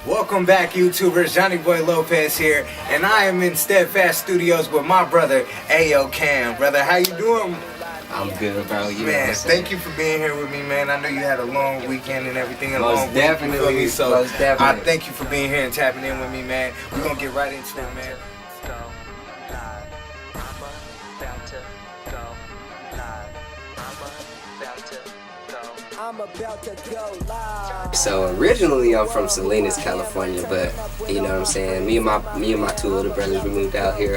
Welcome back, YouTubers. Johnny Boy Lopez here, and I am in Steadfast Studios with my brother, Ayo Cam. Brother, how you doing? I'm good, bro. Man, thank you for being here with me, man. I know you had a long weekend and everything. Most definitely. So I thank you for being here and tapping in with me, man. We're gonna get right into it, man. So originally I'm from Salinas, California, but you know what I'm saying, me and my two older brothers, we moved out here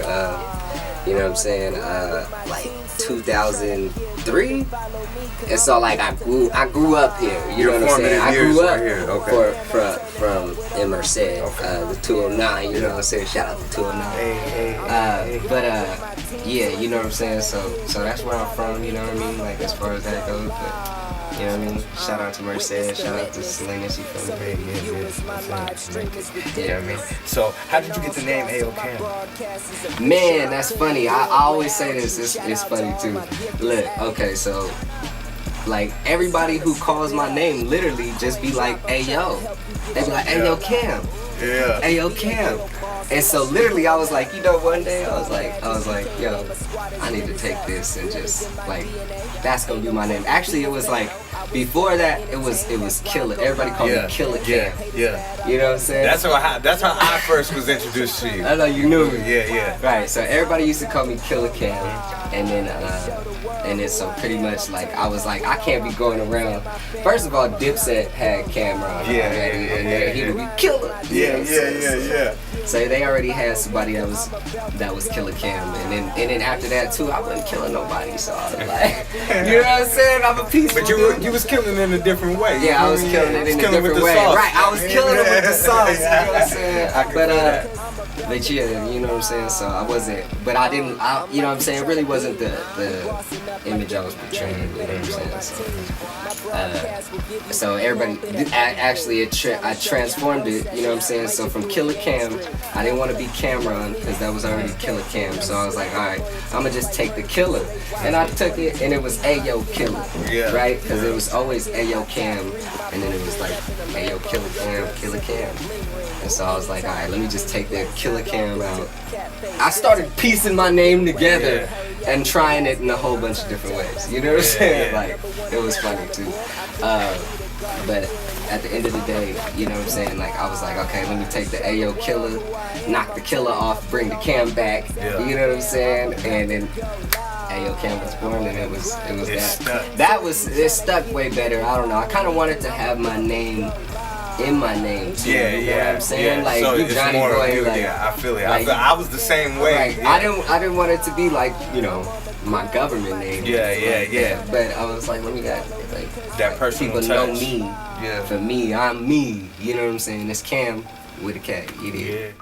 you know what I'm saying, like 2003. And so like I grew up here, you know what I'm saying? I grew up here. Okay. from in Merced, the 209, you know what I'm saying? Shout out to 209. Hey. Yeah, you know what I'm saying? So that's where I'm from, you know what I mean? Like as far as that goes, but you know what I mean? Shout out to Merced, shout out to Salinas, you feel me? Yeah, I mean. So, how did you get the name Ayo Cam? Man, that's funny. I always say this, it's funny too. Look, okay, so like everybody who calls my name literally just be like, Ayo. They be like, Ayo Cam. Yeah. Ayo Cam. And so literally I was like, you know, one day I was like, yo, I need to take this and just like, that's gonna be my name. Actually, it was like, before that, it was Killer. Everybody called me Killer Cam. Yeah. You know what I'm saying? That's how I first was introduced to you. I know you knew me. Yeah. Right. So everybody used to call me Killer Cam, and then so pretty much like I was like, I can't be going around. First of all, Dipset had Cameron. Yeah. He would be Killer. Yeah. So they already had somebody that was Killer Cam, and then after that too, I wasn't killing nobody. So I was like, you know what I'm saying? I'm a peaceful dude. You was killing it in a different way. Yeah, I was killing it in a different way. Right, I was killing it with the sauce. You know what I'm saying? But yeah, you know what I'm saying? So I wasn't, but I didn't, you know what I'm saying? It really wasn't the image I was portraying, you know what I'm saying? So everybody, actually I transformed it, you know what I'm saying? So from Killer Cam, I didn't want to be Cameron because that was already Killer Cam. So I was like, alright, I'm going to just take the Killer. And I took it and it was Ayo Killer, right? Because it was always Ayo Cam, and then it was like Ayo Killer Cam. And so I was like, alright, let me just take that Killer Cam out. I started piecing my name together and trying it in a whole bunch of different ways. You know what I'm saying? Like, it was funny too. But at the end of the day, you know what I'm saying? Like, I was like, okay, let me take the Ayo Killer, knock the Killer off, bring the Cam back. You know what I'm saying? And then Ayo Cam was born, and it was it stuck way better. I don't know. I kind of wanted to have my name in my name too. You know what I'm saying? Like, so you Johnny Boy. Like, I feel it. Like, I was the same way. Right. I didn't want it to be like, you know, my government name. Yeah. But I was like, let me get like that personal people touch. know me. Yeah. For me, I'm me. You know what I'm saying? It's Cam with a K. You did. Yeah.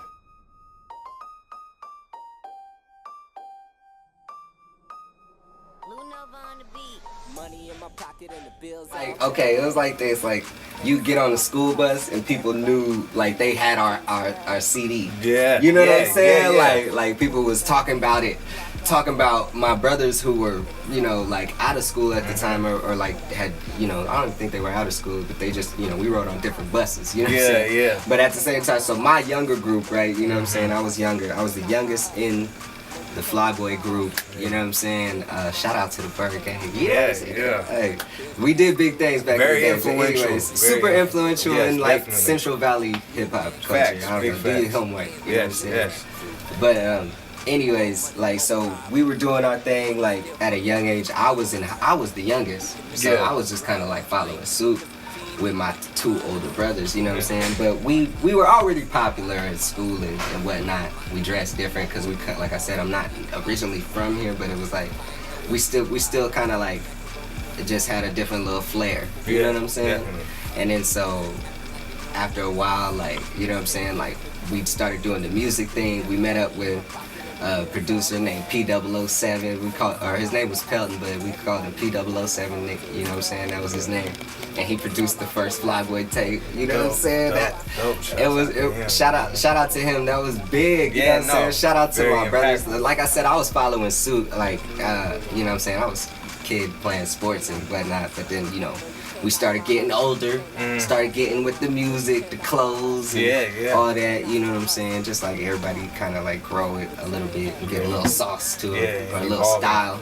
Like, okay, it was like this, like, you get on the school bus and people knew, like, they had our CD. Yeah. You know what I'm saying? Yeah. Like people was talking about my brothers who were, you know, like, out of school at the time, or like had, you know, I don't think they were out of school, but they just, you know, we rode on different buses, you know what I'm saying? Yeah. But at the same time, so my younger group, right, you know what I'm saying, I was younger. I was the youngest in the Flyboy group, you know what I'm saying? Shout out to the Bird Gang. Yeah. Hey, we did big things back in the day. Very influential. Anyways, super influential in like definitely. Central Valley hip hop culture. Facts, I don't know, do your homework. You know what I'm saying? Yes. But anyways, like, so we were doing our thing like at a young age. I was the youngest, so I was just kind of like following suit with my two older brothers, you know what I'm saying? But we were already popular at school and whatnot. We dressed different because like I said, I'm not originally from here, but it was like we still kind of like just had a different little flair. You know what I'm saying? Definitely. And then so after a while, like, you know what I'm saying, like, we started doing the music thing. We met up with a producer named P007. His name was Pelton, but we called him P007. You know what I'm saying? That was his name. And he produced the first Flyboy tape. You know what I'm saying? Shout out to him. That was big. You know what I'm saying? Shout out to my brothers. Like I said, I was following suit. Like, you know what I'm saying? I was a kid playing sports and whatnot, but then, you know, we started getting older, started getting with the music, the clothes, and all that, you know what I'm saying? Just like everybody kind of like grow it a little bit and get a little sauce to it, or a little style.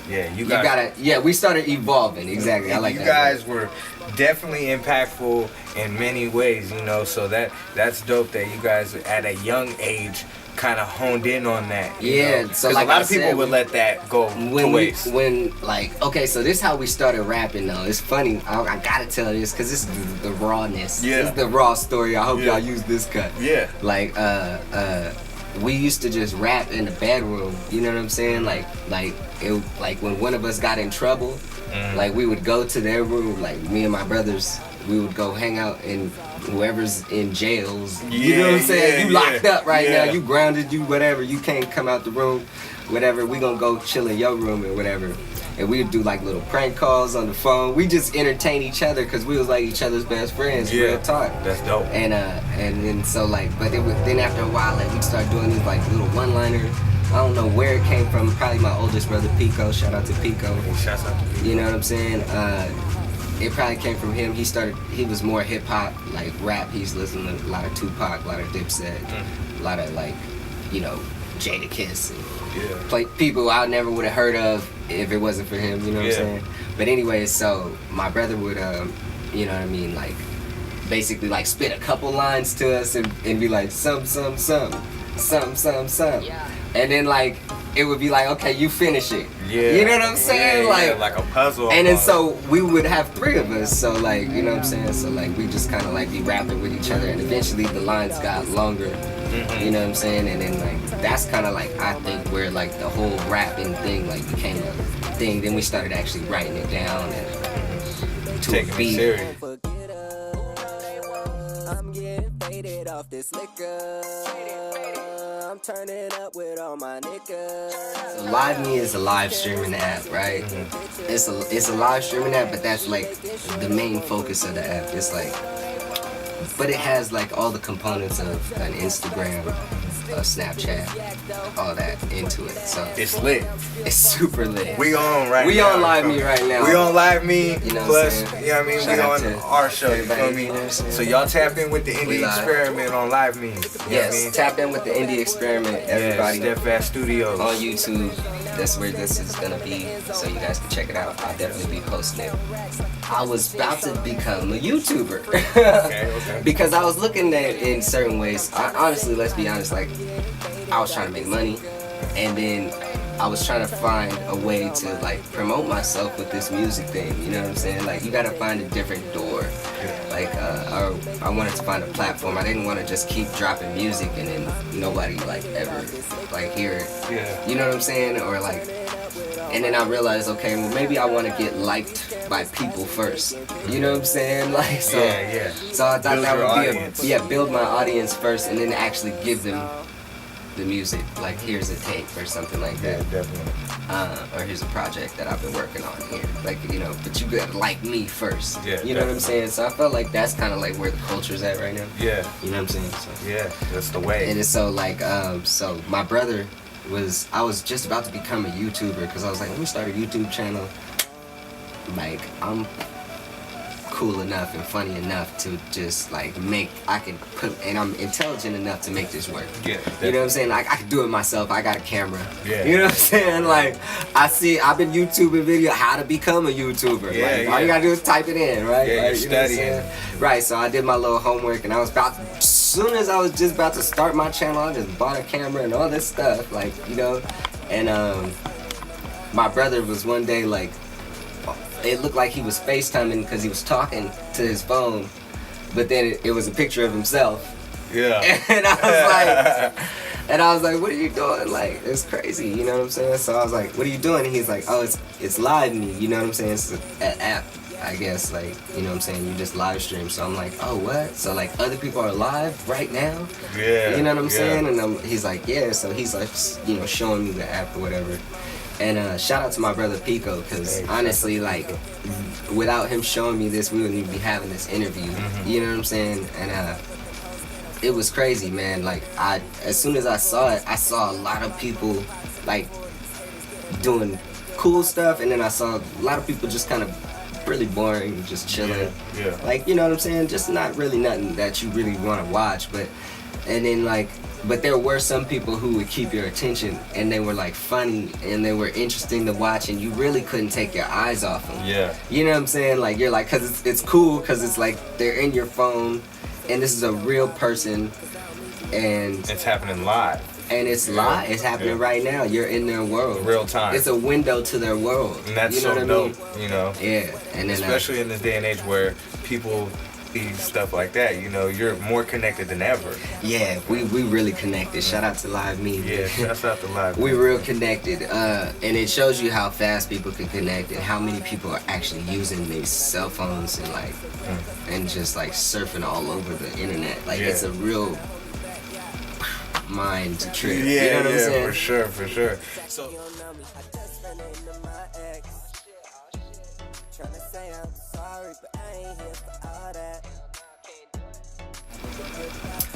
Yeah, you gotta. Yeah, we started evolving. Exactly. I like that. You guys were definitely impactful in many ways, you know. So that's dope that you guys at a young age kind of honed in on that. You know? So like a lot of people would let that go to waste. Okay, so this is how we started rapping though. It's funny. I gotta tell this because this is the rawness. Yeah. This is the raw story. I hope y'all use this cut. Yeah. Like we used to just rap in the bedroom. You know what I'm saying? Like when one of us got in trouble, like we would go to their room. Like me and my brothers, we would go hang out in whoever's in jails. You know what I'm saying? You locked up right now. You grounded. You whatever. You can't come out the room. Whatever. We gonna go chill in your room or whatever. And we'd do like little prank calls on the phone. We just entertain each other because we was like each other's best friends. Real talk. That's dope. And then so like, but then after a while, like we'd start doing these like little one-liners. I don't know where it came from. Probably my oldest brother Pico. Shout out to Pico. Shout out to Pico. You know what I'm saying? It probably came from him. He was more hip hop, like rap. He's listening to a lot of Tupac, a lot of Dipset, a lot of like, you know, Jadakiss and people I never would have heard of if it wasn't for him. You know what I'm saying? But anyway, so my brother would, you know what I mean, like basically like spit a couple lines to us and be like some. And then like it would be like, okay, you finish it. Yeah. You know what I'm saying? Like a puzzle. And then so we would have three of us. So like, you know what I'm saying? So like we just kind of like be rapping with each other, and eventually the lines got longer. You know what I'm saying? And then like that's kind of like I think where like the whole rapping thing like became a thing. Then we started actually writing it down and to taking a beat. It serious. I'm getting faded off this liquor. I'm turning up with all my niggas. So Live Me is a live streaming app, right? It's a live streaming app, but that's like the main focus of the app. It's like, but it has like all the components of an Instagram, a Snapchat, all that into it. So it's lit. It's super lit. We on right now. We on Live Me right now. We on Live Me. You know plus, what I'm saying? you know what I mean? Shout we out on to our show, you feel everybody, me? you know what I'm saying? So y'all tap in with the Indie Experiment on Live Me. You know what I mean? Tap in with the Indie Experiment, everybody. Steadfast Studios. On YouTube. That's where this is gonna be, so you guys can check it out. I'll definitely be posting it. I was about to become a YouTuber. Okay. Because I was looking at it in certain ways. Honestly, let's be honest, like I was trying to make money, and then I was trying to find a way to like promote myself with this music thing. You know what I'm saying? Like you gotta find a different door. Like I wanted to find a platform. I didn't want to just keep dropping music and then nobody like ever like hear it. Yeah. You know what I'm saying? Or like, and then I realized, okay, well maybe I want to get liked by people first. You know what I'm saying? Like so. Yeah. So I thought Build that your would audience. be build my audience first, and then actually give them the music. Like here's a tape or something like that. Yeah, definitely. Or here's a project that I've been working on here. Like, you know, but you gotta like me first. Yeah, you know what I'm saying? So I felt like that's kind of like where the culture's at right now. Yeah. You know what I'm saying? So, yeah, that's the way. and it's so like, so my brother I was just about to become a YouTuber because I was like, let me start a YouTube channel. Like, I'm cool enough and funny enough to just like and I'm intelligent enough to make this work. Yeah, you know what I'm saying? Like I can do it myself. I got a camera. Yeah. You know what I'm saying? Like I've been YouTubing video how to become a YouTuber. Yeah, like all you gotta do is type it in, right? Yeah, like, you're you know what I'm studying. saying? Right, so I did my little homework and as soon as I was just about to start my channel, I just bought a camera and all this stuff, like, you know, and my brother was one day like, it looked like he was FaceTiming because he was talking to his phone, but then it was a picture of himself. Yeah. And I was like, what are you doing? Like, it's crazy, you know what I'm saying? So I was like, what are you doing? And he's like, oh, it's Live Me, you know what I'm saying? It's an app, I guess, like, you know what I'm saying? You just live stream. So I'm like, oh, what? So like other people are live right now? Yeah. You know what I'm saying? And he's like, yeah. So he's like, you know, showing me the app or whatever. And shout out to my brother Pico, because honestly, like, without him showing me this, we wouldn't even be having this interview. You know what I'm saying? And it was crazy, man. Like, as soon as I saw it, I saw a lot of people, like, doing cool stuff, and then I saw a lot of people just kind of really boring, just chilling. Yeah. Like, you know what I'm saying? Just not really nothing that you really want to watch. But there were some people who would keep your attention, and they were like funny and they were interesting to watch, and you really couldn't take your eyes off them. Yeah. You know what I'm saying? Like, you're like, cause it's cool, cause it's like they're in your phone, and this is a real person, and it's happening live. And it's live. It's happening right now. You're in their world. Real time. It's a window to their world. And that's you know so dope, you know? Yeah. And then, especially in this day and age where people see stuff like that, you know, you're more connected than ever. Yeah, we really connected. Shout out to Live Media. Yeah, shout out to Live We real connected. And it shows you how fast people can connect and how many people are actually using these cell phones and like, and just like surfing all over the internet. Like, it's a real mind trip. Yeah, you know what I'm saying? For sure. So,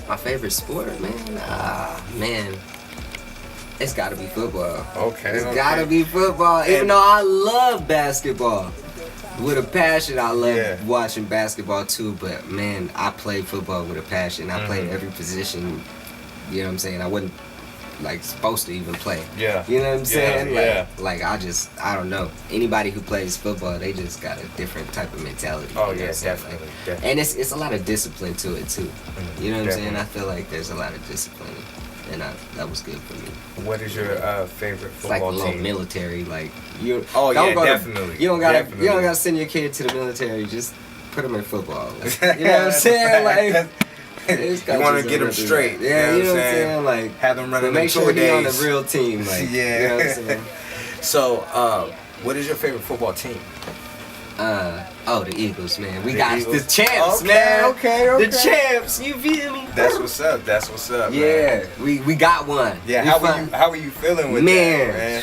my favorite sport, man, it's gotta be football. Okay. It's gotta be football. Even though I love basketball. With a passion, I love watching basketball too, but man, I play football with a passion. I play every position. You know what I'm saying? I wasn't like supposed to even play. Yeah. You know what I'm saying? Yeah. Like I don't know. Anybody who plays football, they just got a different type of mentality. Oh you know yeah, definitely. Definitely. And it's a lot of discipline to it too. You know what I'm saying? Definitely. I feel like there's a lot of discipline, and that was good for me. What is your favorite It's like a football little team? military, like you. Oh don't yeah, go to- definitely. you don't gotta Definitely. send your kid to the military. Just put them in football. Like, you know what I'm saying? Like. You want to get them straight. Yeah, you know what I'm saying? Like, have them running. but make sure he's he's on the real team. Like, yeah. You know what I'm saying? So, what is your favorite football team? The Eagles, man. We The got Eagles. the champs, Okay, man. okay. The champs. You feel me? That's what's up. That's what's up. Yeah, Man. we got one. Yeah. How were you feeling with Man. that, man?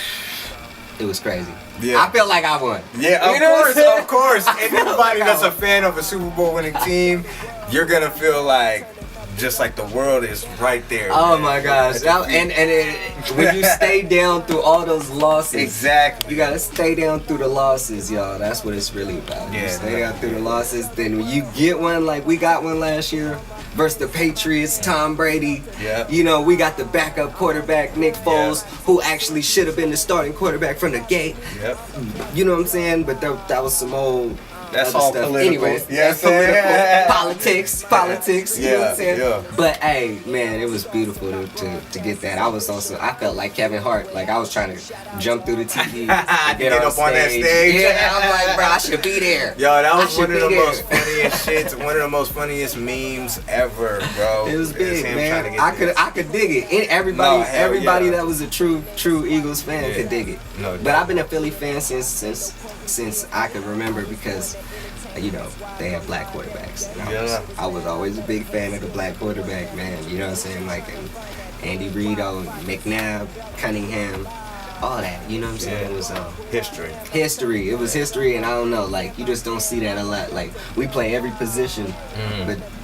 It was crazy. Yeah. I felt like I won. Yeah, You know what I'm saying? of course. I felt Anybody like that's I a fan of a Super Bowl winning team, you're gonna feel like just like the world is right there. Oh man. my gosh! When you stay down through all those losses, Exactly. you gotta stay down through the losses, y'all. That's what it's really about. Yeah, You stay down through the losses, then when you get one, like we got one last year versus the Patriots, Tom Brady. Yeah. You know, we got the backup quarterback, Nick Foles, who actually should have been the starting quarterback from the gate. Yep. You know what I'm saying? But that was some old. That's other all stuff. political. Anyways, Yeah, that's political. yeah. Politics. You know what I'm saying? Yeah. But hey, man, it was beautiful to get that. I felt like Kevin Hart. Like I was trying to jump through the TV and Get up on that stage. Yeah, I'm like, bro, I should be there. Yo, that was I one of should the be most there. funniest shits, one of the most funniest memes ever, bro. It was big, him man. trying to get I could dig it. And everybody yeah. that was a true Eagles fan Yeah. could dig it. No But doubt. I've been a Philly fan since I could remember because, you know, they have black quarterbacks. And I was always a big fan of the black quarterback, man. You know what I'm saying? Like Andy Reid, McNabb, Cunningham, all that. You know what I'm saying? Yeah. It was history. history. It was history, and I don't know. Like you just don't see that a lot. Like we play every position,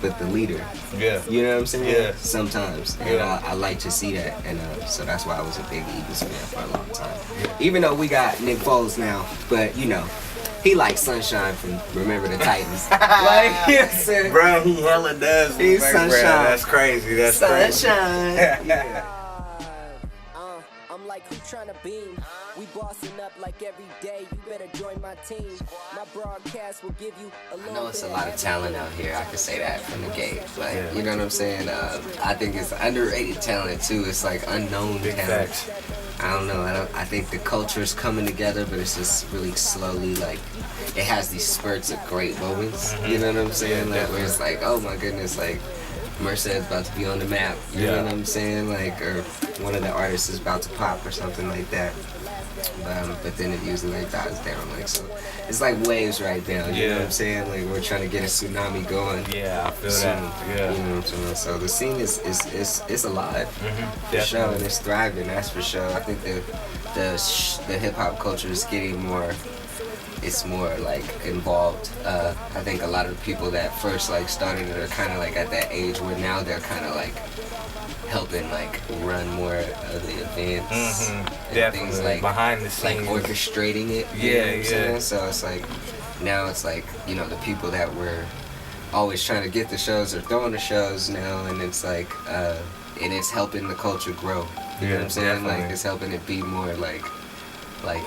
but the leader. Yeah. You know what I'm saying? Yeah. Sometimes. And Yeah. I like to see that. And so that's why I was a big Eagles fan for a long time. Even though we got Nick Foles now, but you know, he likes Sunshine from Remember the Titans. Like, you know what I'm saying? Bro, he hella does. He's Like, Sunshine. bro, that's crazy. That's Sunshine. crazy. Yeah. I'm like, who tryna beam? We bossing up like every day. You better join my team. My broadcast will give you a little I know it's a bit lot of talent out here. I can say that from the gate. Like, you know what I'm saying? I think it's underrated talent too. It's like unknown Big talent. facts. I don't know. I think the culture is coming together, but it's just really slowly. Like, it has these spurts of great moments. You know what I'm saying? Yeah, Like, where it's like, oh my goodness, like Merced's about to be on the map. You know what I'm saying? Like, or one of the artists is about to pop or something like that. But then it usually like dies down. Like, so it's like waves right now. You know what I'm saying? Like, we're trying to get a tsunami going. Yeah, I feel soon. that. Yeah. You know what I'm saying? So the scene is alive for Definitely. sure, and it's thriving. That's for sure. I think the hip hop culture is getting more. It's more like involved. I think a lot of the people that first like started it are kind of like at that age where now they're kind of like helping like run more of the events and Definitely. things like Behind the like scenes. orchestrating it. You Yeah, know what I'm yeah. saying? So it's like now it's like, you know, the people that were always trying to get the shows are throwing the shows now, and it's like, and it's helping the culture grow. You know what I'm saying? Definitely. Like, it's helping it be more like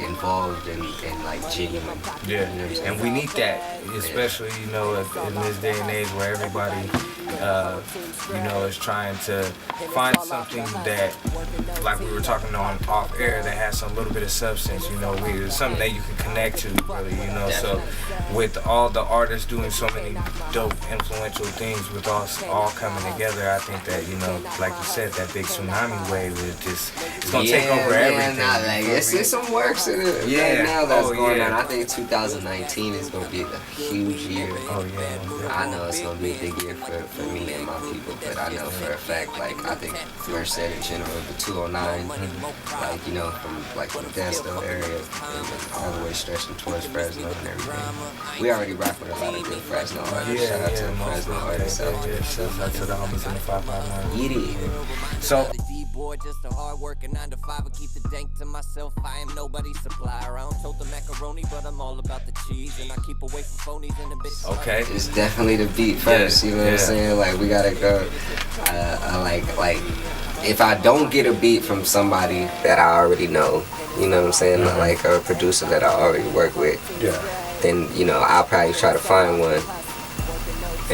involved and like genuine. Yeah, You know what I'm saying? and we need that, especially, you know, in this day and age where everybody, you know, is trying to find something that, like we were talking on off air, that has some little bit of substance, you know, something that you can connect to, really, you know. So with all the artists doing so many dope, influential things with us all coming together, I think that, you know, like you said, that big tsunami wave is just, it's gonna take over everything. Nah, like, it's some works in it right now that's going on. I think 2019 is gonna be a huge year. Oh yeah. I know it's gonna be a big year for me and my people, but I know for a fact, like, I think Merced in general, the 209, like, you know, from like the Modesto area and all the way stretching towards Fresno and everything. We already rock with a lot of good Fresno artists. Shout out to the Fresno artists. Shout out to the homies in the 559. Eat So Boy, just a hard working 9 to 5. I keep the dank to myself. I am nobody's supplier. I don't tote the macaroni, but I'm all about the cheese. And I keep away from phonies and the bitches. okay. It's definitely the beat first, you know what I'm saying? Like, we gotta go, like, if I don't get a beat from somebody that I already know, you know what I'm saying? Like a producer that I already work with, then, you know, I'll probably try to find one.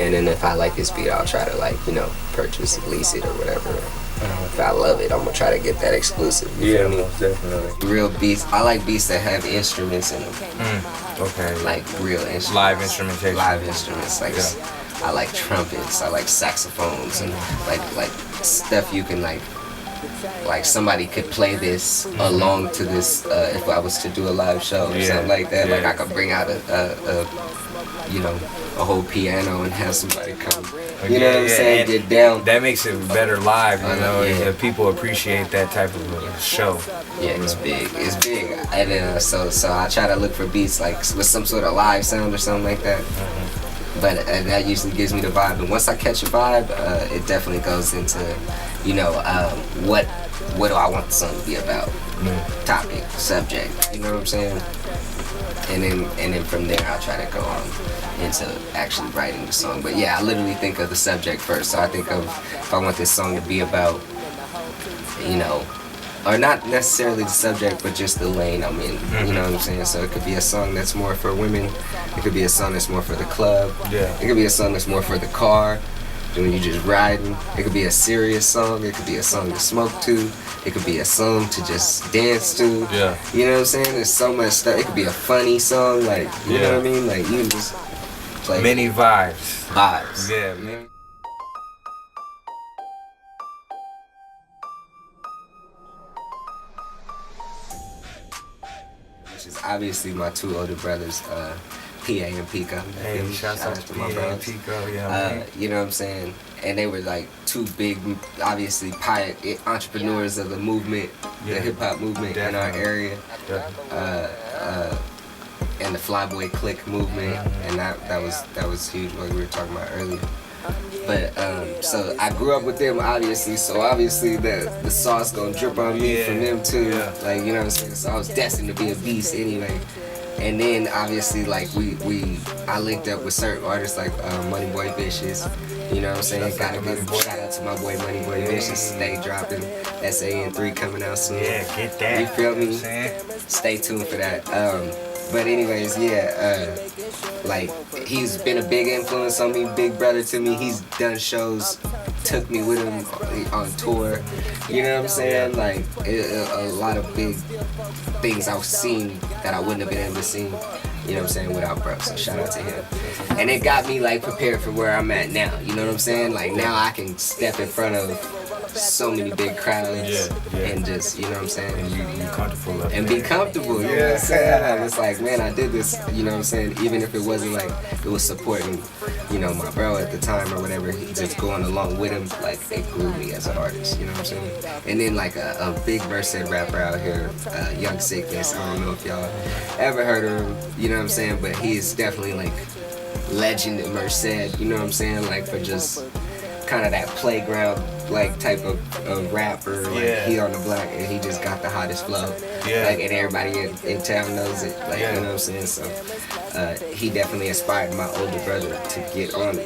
And then if I like this beat, I'll try to, like, you know, purchase, lease it or whatever. If I love it, I'm gonna try to get that exclusive. You feel me? Most definitely. Real beats. I like beats that have instruments in them. Okay. Like real instruments. Live instrumentation. Live instruments. Like, I like trumpets. I like saxophones and like stuff you can like somebody could play this along to this if I was to do a live show or something like that. Like, I could bring out a you know, a whole piano and have somebody come. You know what I'm saying? Get down. That makes it better live, you know. If people appreciate that type of a show. Yeah, it's big. It's big. And then so I try to look for beats like with some sort of live sound or something like that. But that usually gives me the vibe. And once I catch a vibe, it definitely goes into, you know, what do I want the song to be about? Topic, subject. You know what I'm saying? And then from there I'll try to go on into actually writing the song. But yeah, I literally think of the subject first. So I think of if I want this song to be about, you know, or not necessarily the subject, but just the lane I'm in. You know what I'm saying? So it could be a song that's more for women. It could be a song that's more for the club. It could be a song that's more for the car, when you just riding. It could be a serious song. It could be a song to smoke to. It could be a song to just dance to. You know what I'm saying? There's so much stuff. It could be a funny song, like, you know what I mean? Like, you can just play. Many vibes. Vibes. Yeah, man. Which is obviously my two older brothers, PA and Pico. Hey, shout out to my brother Pico, you know what I'm saying? And they were like two big, obviously, entrepreneurs of the movement, the hip hop movement in our area, and the Flyboy Click movement, and that was huge. What we were talking about earlier. But so I grew up with them, obviously. So obviously the sauce gonna drip on me from them too. Like, you know what I'm saying? So I was destined to be a beast anyway. And then obviously, like, I linked up with certain artists like Money Boy Vicious. You know what I'm saying? Gotta give a shout out to my boy Money Boy Vicious. Stay dropping. SAN3 coming out soon. Yeah, get that. You feel me? Stay tuned for that. But anyways, like, he's been a big influence on me, big brother to me. He's done shows, took me with him on tour. You know what I'm saying? Like, a lot of big things I've seen that I wouldn't have been able to see, you know what I'm saying, without bro. So shout out to him. And it got me, like, prepared for where I'm at now. You know what I'm saying? Like, now I can step in front of so many big crowds and just, you know what I'm saying? And you comfortable up and there. be comfortable, you know what I'm saying? I was like, man, I did this, you know what I'm saying? Even if it wasn't like, it was supporting, you know, my bro at the time or whatever, just going along with him, like, it grew me as an artist, you know what I'm saying? And then, like, a big Merced rapper out here, Young Sickness, I don't know if y'all ever heard of him, you know what I'm saying? But he is definitely, like, legend at Merced, you know what I'm saying? Like, for just kind of that playground like type of rapper. Like he on the block and he just got the hottest flow. Like and everybody in town knows it. Like you know what I'm saying. So he definitely inspired my older brother to get on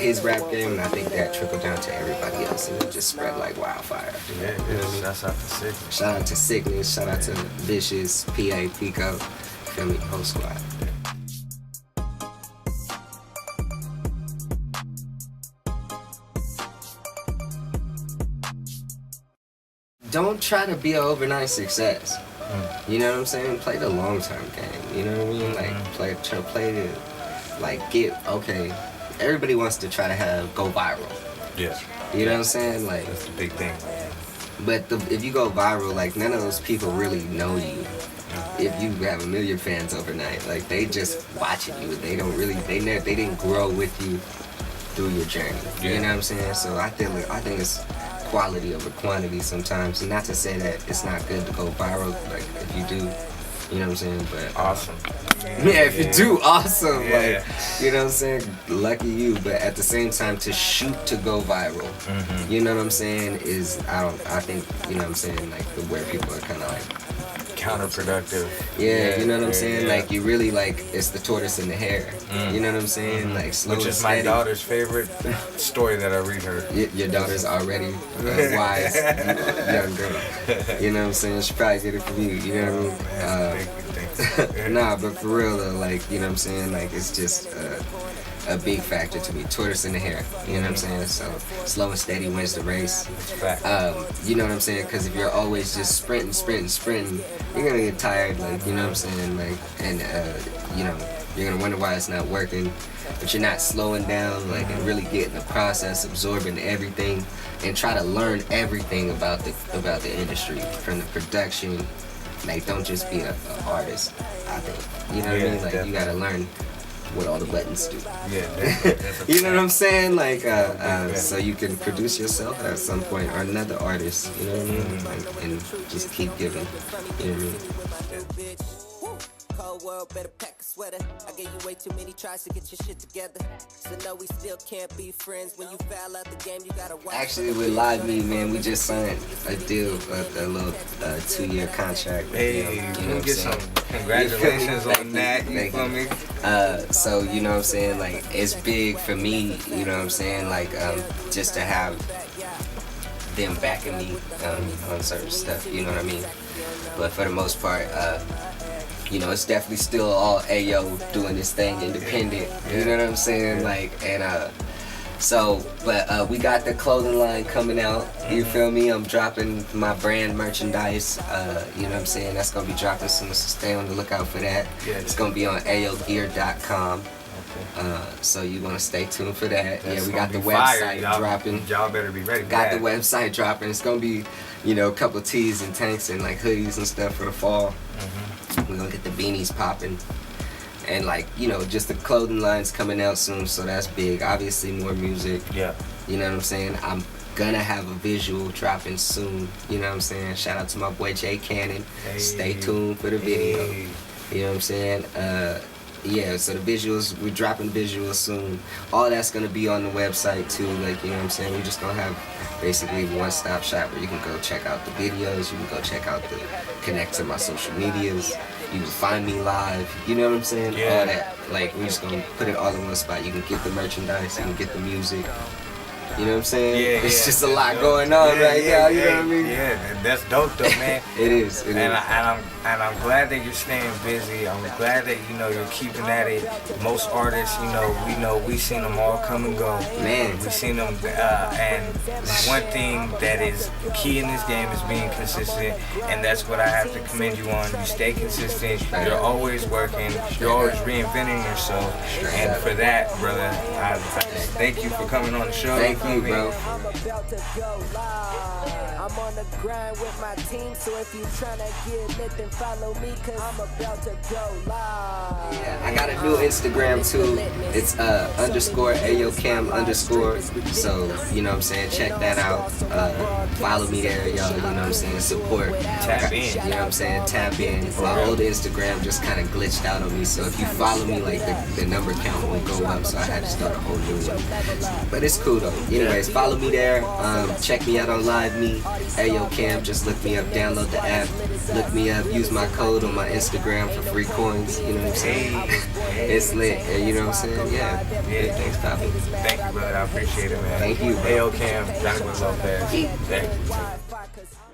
his rap game, and I think that trickled down to everybody else, and it just spread like wildfire. You know what I mean? Shouts out to Sickness. Shout out to Sickness. Shout out to Vicious, PA, Pico, feel me, whole squad. Don't try to be an overnight success. You know what I'm saying? Play the long term game. You know what I mean? Like play the like okay. Everybody wants to try to go viral. Yeah. You know what I'm saying? Like that's the big thing. But if you go viral, like none of those people really know you. If you have 1 million fans overnight, like they just watching you. They don't really they didn't grow with you through your journey. You know what I'm saying? So I think it's quality over quantity sometimes. And not to say that it's not good to go viral, like if you do, you know what I'm saying? But awesome. Yeah, if you do, awesome. Like, you know what I'm saying? Lucky you. But at the same time, to shoot to go viral, you know what I'm saying? I think, you know what I'm saying? Like where people are kind of like counterproductive. Yeah, you know what I'm saying? Like you really like it's the tortoise and the hare. You know what I'm saying? Like slow which and is my steady. daughter's favorite story that I read her. Your daughter's already a wise young girl. You know what I'm saying? She probably get it from you. You know what I mean? Thank you. Nah, but for real though, like you know what I'm saying? Like it's just a big factor to me. Tortoise in the hair. You know what I'm saying? So slow and steady wins the race. You know what I'm saying? Because if you're always just sprinting, you're gonna get tired. Like you know what I'm saying? Like and you know you're gonna wonder why it's not working. But you're not slowing down, like and really getting the process, absorbing everything, and try to learn everything about the industry from the production. Like don't just be an artist. I think you know what I mean. Like definitely. you gotta learn what all the buttons do. You know what I'm saying? Like, so you can produce yourself at some point or another artist, you know what I mean? Like, and just keep giving, you know what I mean? Cold world, better pack a sweater. I gave you way too many tries to get your shit together. So no, we still can't be friends. When you foul out the game, you gotta watch. Actually, with Live Me, man, we just signed a deal, a little 2-year contract. Hey, you know we what I'm get saying? some congratulations on that. You feel me? So you know what I'm saying? Like it's big for me. You know what I'm saying? Like just to have them backing me on certain stuff. You know what I mean? But for the most part, you know, it's definitely still all Ayo doing this thing independent. You know what I'm saying? Like, and but we got the clothing line coming out. You feel me? I'm dropping my brand merchandise. You know what I'm saying? That's gonna be dropping soon, so stay on the lookout for that. It's gonna be on ayogear.com. So you wanna stay tuned for that. That's we got the fire. website dropping. Y'all better be ready. Got the website dropping. It's gonna be, you know, a couple tees and tanks and like hoodies and stuff for the fall. We're gonna get the beanies popping. And like, you know, just the clothing line's coming out soon, so that's big. Obviously more music. Yeah. You know what I'm saying? I'm gonna have a visual dropping soon. You know what I'm saying? Shout out to my boy Jay Cannon. Stay tuned for the video. You know what I'm saying? Yeah, so the visuals, we're dropping visuals soon. All that's gonna be on the website too, like, you know what I'm saying? We're just gonna have basically a one-stop shop where you can go check out the videos, you can go check out connect to my social medias, you can find me live, you know what I'm saying? All that. Like, we're just gonna put it all in one spot. You can get the merchandise, you can get the music. You know what I'm saying? It's just a lot going on right now, you know what I mean? Yeah, that's dope though, man. It is. And I'm glad that you're staying busy. I'm glad that, you know, you're keeping at it. Most artists, you know, we've seen them all come and go. Man. We've seen them, and one thing that is key in this game is being consistent, and that's what I have to commend you on. You stay consistent, you're always working, you're always reinventing yourself, and for that, brother, I thank you for coming on the show. Thank you, bro. I'm about to go live. I'm on the grind with my team, so if you tryna get lit, then Yeah, I got a new Instagram too. It's underscore AyoCam underscore. So, you know what I'm saying, check that out. Follow me there, y'all, you know what I'm saying, support. Tap in. You know what I'm saying, tap in. My old Instagram just kind of glitched out on me, so if you follow me, like the number count won't go up, so I had to start a whole new one. But it's cool though. Anyways, follow me there. Check me out on Live Me, AyoCam. Just look me up, download the app, look me up, use my code on my Instagram for free coins. You know what I'm saying? It's lit. You know what I'm saying? Yeah. Thanks, Papa. Thank you, brother. I appreciate it, man. Thank you, bro. AyoCam, Johnny Lopez. Thank you.